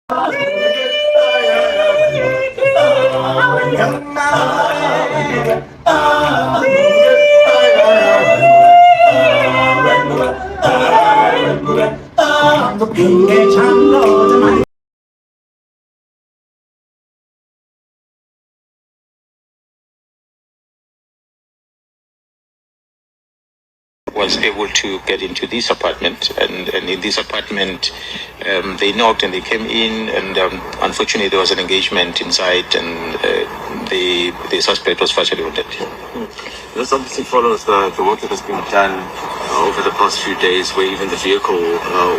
Was able to get into this apartment, and in this apartment they knocked and they came in, and unfortunately there was an engagement inside, and the suspect was fatally wounded. This obviously follows the work that has been done over the past few days, where even the vehicle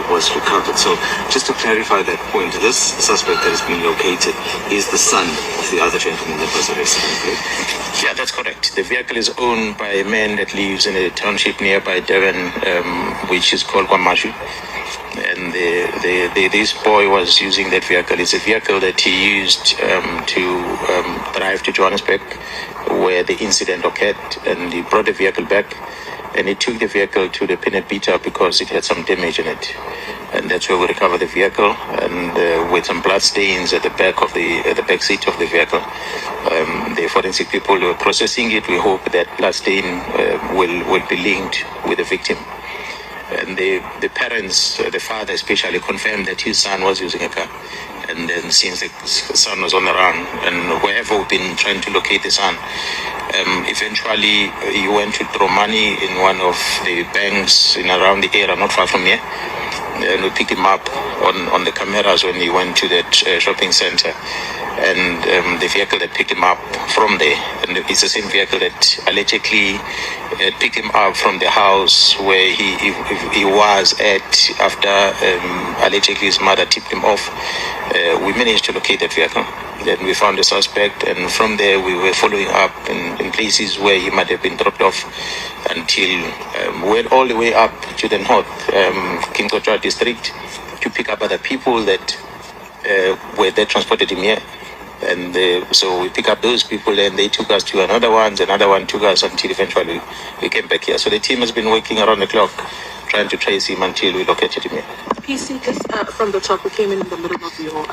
was recovered. So just to clarify that point, this suspect that has been located is the son of the other gentleman that was arrested, okay? Yeah, that's correct. The vehicle is owned by a man that lives in a township nearby Devon, which is called Kwamashu. And this boy was using that vehicle. It's a vehicle that he used to drive to Johannesburg, where the incident occurred, and he brought the vehicle back, and he took the vehicle to the peanut beater because it had some damage in it. And that's where we recovered the vehicle, and with some blood stains at the back of the back seat of the vehicle. The forensic people were processing it. We hope that blood stain will be linked with the victim. And the parents, the father especially, confirmed that his son was using a car. And then since the son was on the run, and wherever we've been trying to locate the son, eventually he went to draw money in one of the banks in around the area, not far from here. And we picked him up on the cameras when he went to that shopping center. And the vehicle that picked him up from there, and it's the same vehicle that allegedly picked him up from the house where he was at after allegedly his mother tipped him off. We managed to locate that vehicle. Then we found the suspect, and from there we were following up in places where he might have been dropped off until we went all the way up to the north, King Kotra district, to pick up other people that were there, transported him here. And so we pick up those people, and they took us to another one took us until eventually we came back here. So the team has been working around the clock trying to trace him until we located him here. PC, just from the top, we came in the middle of your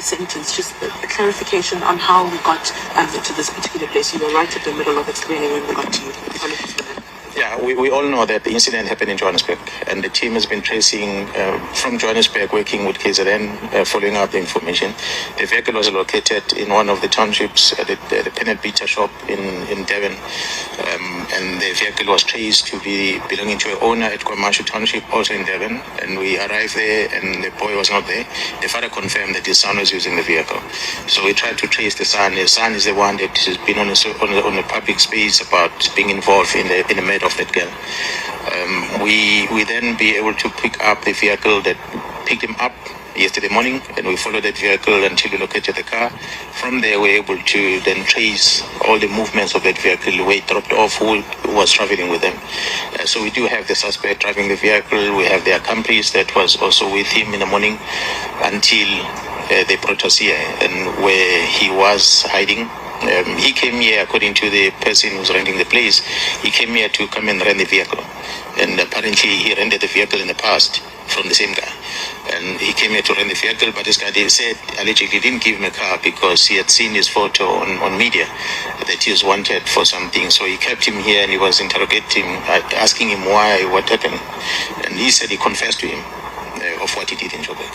sentence, just a clarification on how we got to this particular place. You were right at the middle of explaining when we got to you. Apologies for that. Yeah, we all know that the incident happened in Johannesburg, and the team has been tracing from Johannesburg, working with KZN, following up the information. The vehicle was located in one of the townships at the peanut beater shop in Devon, and the vehicle was traced to be belonging to an owner at Kwamashu Township, also in Devon. And we arrived there, and the boy was not there. The father confirmed that his son was using the vehicle. So we tried to trace the son. The son is the one that has been on the public space about being involved in the murder of that girl. We then be able to pick up the vehicle that picked him up yesterday morning, and we followed that vehicle until we located the car. From there, we were able to then trace all the movements of that vehicle, where it dropped off, who was traveling with them. So we do have the suspect driving the vehicle. We have the accomplice that was also with him in the morning until they brought us here, and where he was hiding. He came here, according to the person who's renting the place, he came here to come and rent the vehicle. And apparently he rented the vehicle in the past from the same guy. And he came here to rent the vehicle, but this guy, they said, allegedly didn't give him a car because he had seen his photo on media that he was wanted for something. So he kept him here, and he was interrogating, asking him why, what happened. And he said he confessed to him of what he did in Joburg.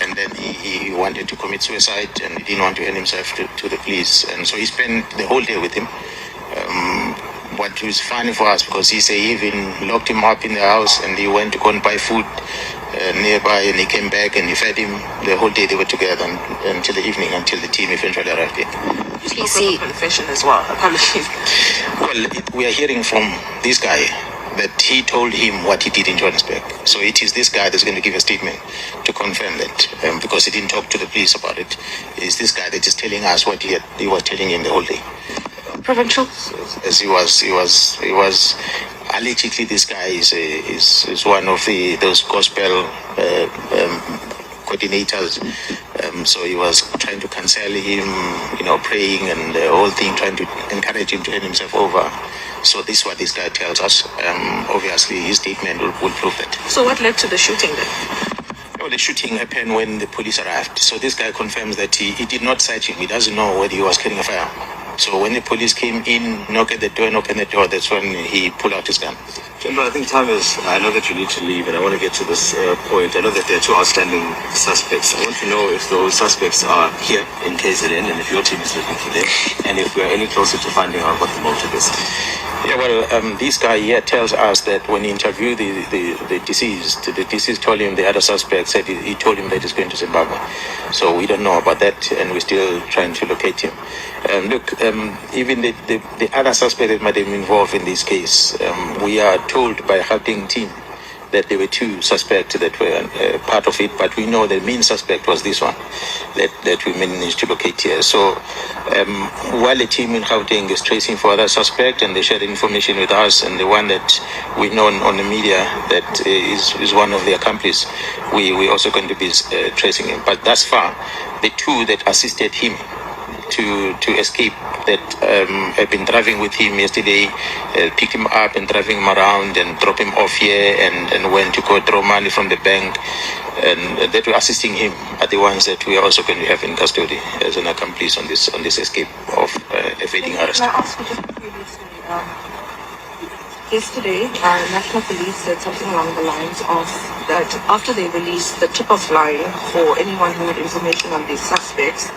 And then he wanted to commit suicide, and he didn't want to hand himself to the police. And so he spent the whole day with him. What was funny for us, because he said he even locked him up in the house, and he went to go and buy food nearby, and he came back and he fed him. The whole day they were together until the evening, until the team eventually arrived here. You spoke of confession as well. Apologies. Well, we are hearing from this guy that he told him what he did in Johannesburg. So it is this guy that's going to give a statement to confirm that, because he didn't talk to the police about it. It's this guy that is telling us what he was telling him the whole day. Provincial? As he was allegedly, this guy is one of those gospel coordinators. So he was trying to cancel him, praying and the whole thing, trying to encourage him to hand himself over. So this is what this guy tells us. Obviously, his statement will prove that. So what led to the shooting then? Well, the shooting happened when the police arrived. So this guy confirms that he did not search him. He doesn't know whether he was carrying a firearm. So when the police came in, knocked at the door, that's when he pulled out his gun. General, I think time is, I know that you need to leave, and I want to get to this point. I know that there are two outstanding suspects. I want to know if those suspects are here in KZN, and if your team is looking for them, and if we're any closer to finding out what the motive is. Yeah, well, this guy here tells us that when he interviewed the deceased told him, the other suspect said he told him that he's going to Zimbabwe. So we don't know about that, and we're still trying to locate him. Even the other suspect that might have been involved in this case, we are told by Gauteng team that there were two suspects that were part of it, but we know the main suspect was this one that we managed to locate here. So while the team in Gauteng is tracing for other suspect, and they shared information with us, and the one that we know on the media that is one of the accomplices, we also going to be tracing him. But thus far, the two that assisted him to escape, that have been driving with him yesterday, picked him up and driving him around and drop him off here, and went to go draw money from the bank, and that were assisting him are the ones that we are also going to have in custody as an accomplice on this escape of evading arrest. Can I ask you just previously, yesterday, National Police said something along the lines of that after they released the tip-off line for anyone who had information on these suspects,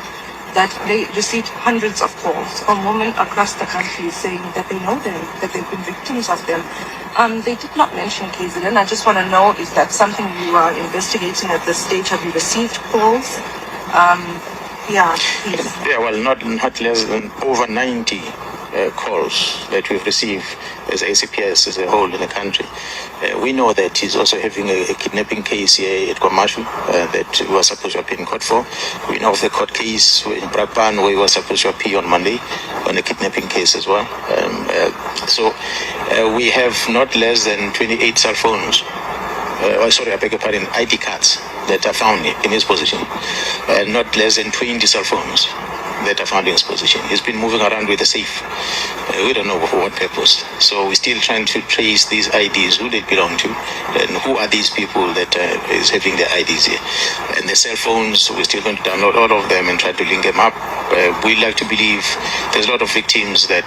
that they received hundreds of calls from women across the country saying that they know them, that they've been victims of them. They did not mention KZN. I just want to know, is that something you are investigating at this stage? Have you received calls? Yeah, please. Yeah, well, not less than over 90 calls that we've received as ACPS as a whole in the country. We know that he's also having a kidnapping case here at Kwamashu that we were supposed to appear in court for. We know of the court case in Brakpan where we were supposed to appear on Monday on a kidnapping case as well. So we have not less than 28 cell phones. I beg your pardon, ID cards that are found in his possession. Not less than 20 cell phones that are found in his possession. He's been moving around with a safe. We don't know for what purpose. So we're still trying to trace these IDs, who they belong to, and who are these people that is having their IDs here. And the cell phones, we're still going to download all of them and try to link them up. We like to believe there's a lot of victims that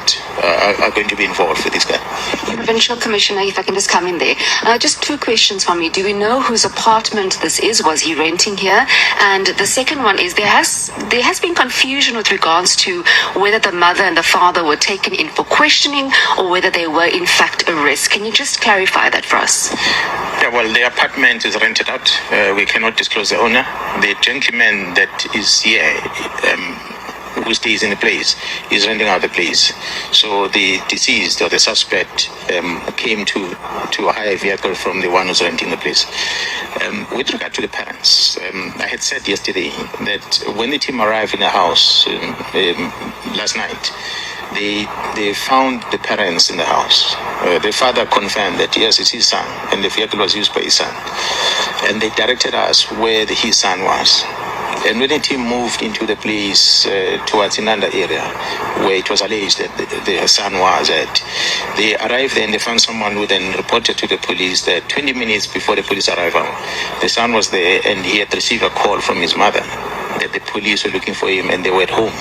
are going to be involved with this guy. Provincial Commissioner, if I can just come in there. Just two questions for me. Do we know whose apartment this is? Was he renting here? And the second one is there has been confusion with regards to whether the mother and the father were taken in for questioning or whether they were in fact arrested. Can you just clarify that for us? Yeah, well, the apartment is rented out. We cannot disclose the owner. The gentleman that is here, who stays in the place, is renting out the place. So the deceased or the suspect came to hire a vehicle from the one who's renting the place. With regard to the parents, I had said yesterday that when the team arrived in the house last night, they found the parents in the house. The father confirmed that yes, it's his son, and the vehicle was used by his son. And they directed us where his son was. And when the team moved into the place towards Inanda area, where it was alleged that the son was at, they arrived there and they found someone who then reported to the police that 20 minutes before the police arrival, the son was there and he had received a call from his mother that the police were looking for him and they were at home.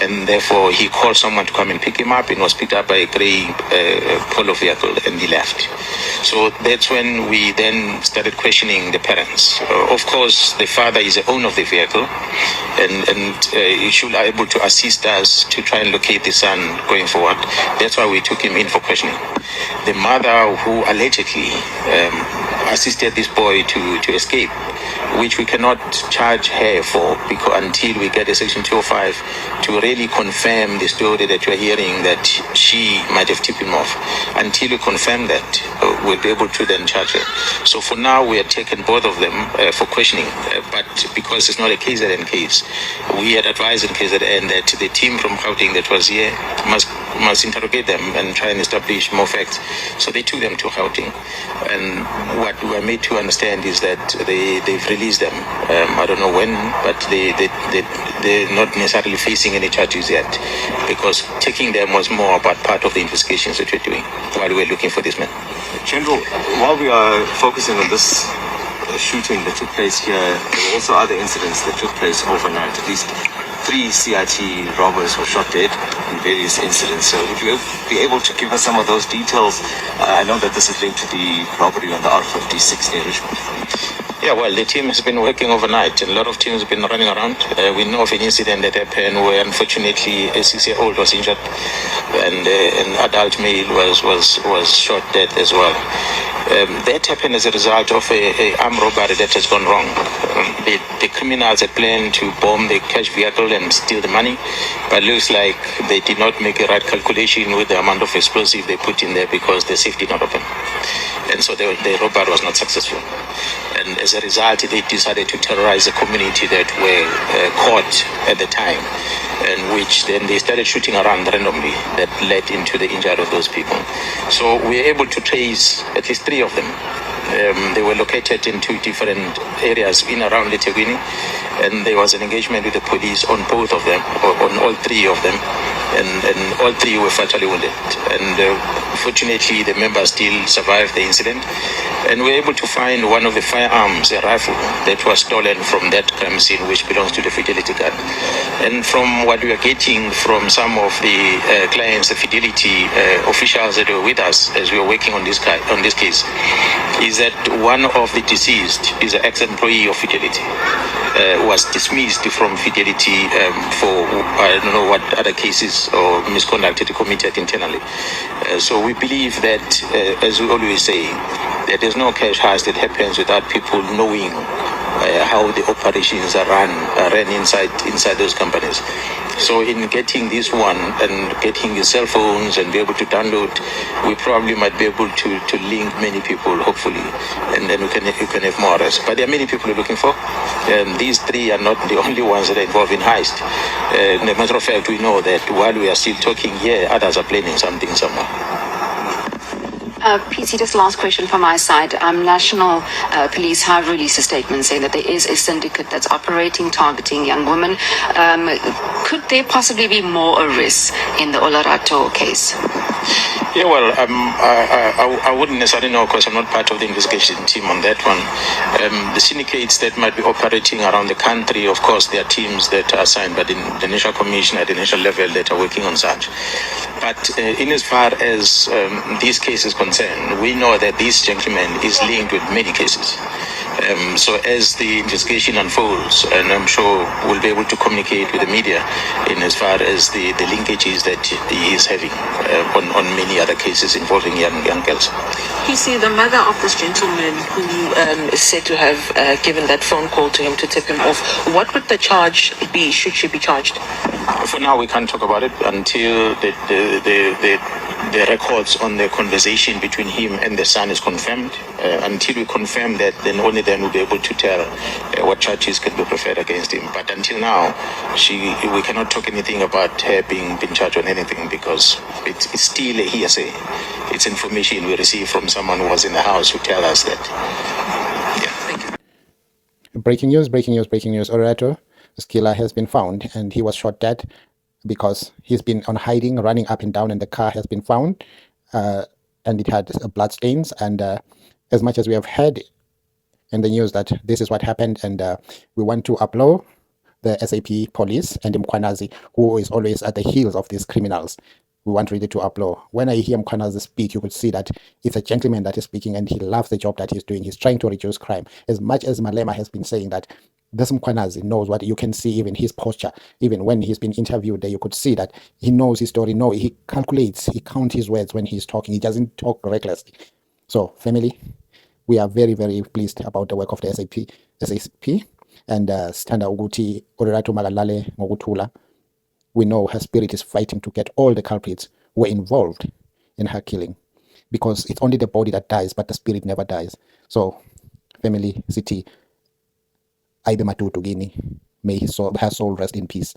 And therefore he called someone to come and pick him up and was picked up by a grey polo vehicle and he left. So that's when we then started questioning the parents. Of course, the father is the owner of the vehicle and he should be able to assist us to try and locate the son going forward. That's why we took him in for questioning. The mother who allegedly assisted this boy to escape, which we cannot charge her for because until we get a section 205 to really confirm the story that we're hearing that she might have tipped him off. Until we confirm that, we'll be able to then charge her. So for now, we are taking both of them for questioning, but because it's not a KZN case, we had advised in KZN that the team from Gauteng that was here must interrogate them and try and establish more facts. So they took them to Gauteng, and what we are made to understand is that they've released them. I don't know when, but they're not necessarily facing any charges yet, because taking them was more about part of the investigations that we're doing while we're looking for this man. General, while we are focusing on this shooting that took place here, there were also other incidents that took place overnight. At least 3 CIT robbers were shot dead in various incidents. So would you be able to give us some of those details? I know that this is linked to the robbery on the R56 near Richmond. Yeah, well, the team has been working overnight, and a lot of teams have been running around. We know of an incident that happened where, unfortunately, a 6-year-old was injured, and an adult male was shot dead as well. That happened as a result of a armed robbery that has gone wrong. The criminals had planned to bomb the cash vehicle and steal the money, but looks like they did not make a right calculation with the amount of explosive they put in there because the safe did not open. And so the robbery was not successful. And as a result, they decided to terrorize the community that were caught at the time, and which then they started shooting around randomly that led into the injury of those people. So we were able to trace at least 3 of them. They were located in 2 different areas in around Etegwini, and there was an engagement with the police on both of them, on all 3 of them, and all 3 were fatally wounded. And fortunately, the members still survived the incident, and we were able to find one of the firearms, a rifle, that was stolen from that crime scene, which belongs to the Fidelity Guard. And from what we are getting from some of the clients, the Fidelity officials that were with us as we were working on this case, is that one of the deceased is an ex-employee of Fidelity, was dismissed from Fidelity for I don't know what other cases or misconduct he committed internally. So we believe that, as we always say, that there's no cash heist that happens without people knowing how the operations are ran inside those companies. So in getting this one and getting the cell phones and be able to download, we probably might be able to link many people, hopefully, and then we can have more arrests. But there are many people we're looking for. These 3 are not the only ones that are involved in heist. As a matter of fact, we know that while we are still talking here, others are planning something somewhere. PC, just last question from my side. National Police have released a statement saying that there is a syndicate that's operating, targeting young women. Could there possibly be more arrests in the Olorato case? Yeah, well, I wouldn't necessarily know because I'm not part of the investigation team on that one. The syndicates that might be operating around the country, of course, there are teams that are assigned by the National Commission at the national level that are working on such. But in as far as this case is concerned, we know that this gentleman is linked with many cases. So as the investigation unfolds, and I'm sure we'll be able to communicate with the media in as far as the linkages that he is having on many other cases involving young girls. PC, the mother of this gentleman who is said to have given that phone call to him to tip him off, what would the charge be? Should she be charged? For now, we can't talk about it until the records on the conversation between him and the son is confirmed. Until we confirm that, then only then we'll be able to tell what charges can be preferred against him. But until now, we cannot talk anything about her being charged on anything because it's still a hearsay. It's information we receive from someone who was in the house who tell us that. Yeah, thank you. Breaking news. Olorato, this killer has been found and he was shot dead because he's been on hiding, running up and down, and the car has been found and it had blood stains. And as much as we have heard in the news that this is what happened, and we want to applaud the SAP police and Mkwanazi, who is always at the heels of these criminals. We want really to applaud. When I hear Mkwanazi speak, you could see that it's a gentleman that is speaking and he loves the job that he's doing. He's trying to reduce crime. As much as Malema has been saying that this Mkwanazi knows what, you can see even his posture. Even when he's been interviewed there, you could see that he knows his story. No, he calculates, he counts his words when he's talking. He doesn't talk recklessly. So, family, we are very, very pleased about the work of the SAP. And Standa Uguti, Olorato Mongale Ngokutula. We know her spirit is fighting to get all the culprits who were involved in her killing. Because it's only the body that dies, but the spirit never dies. So, family, city, Aibe Matutu Guinea, may her soul rest in peace.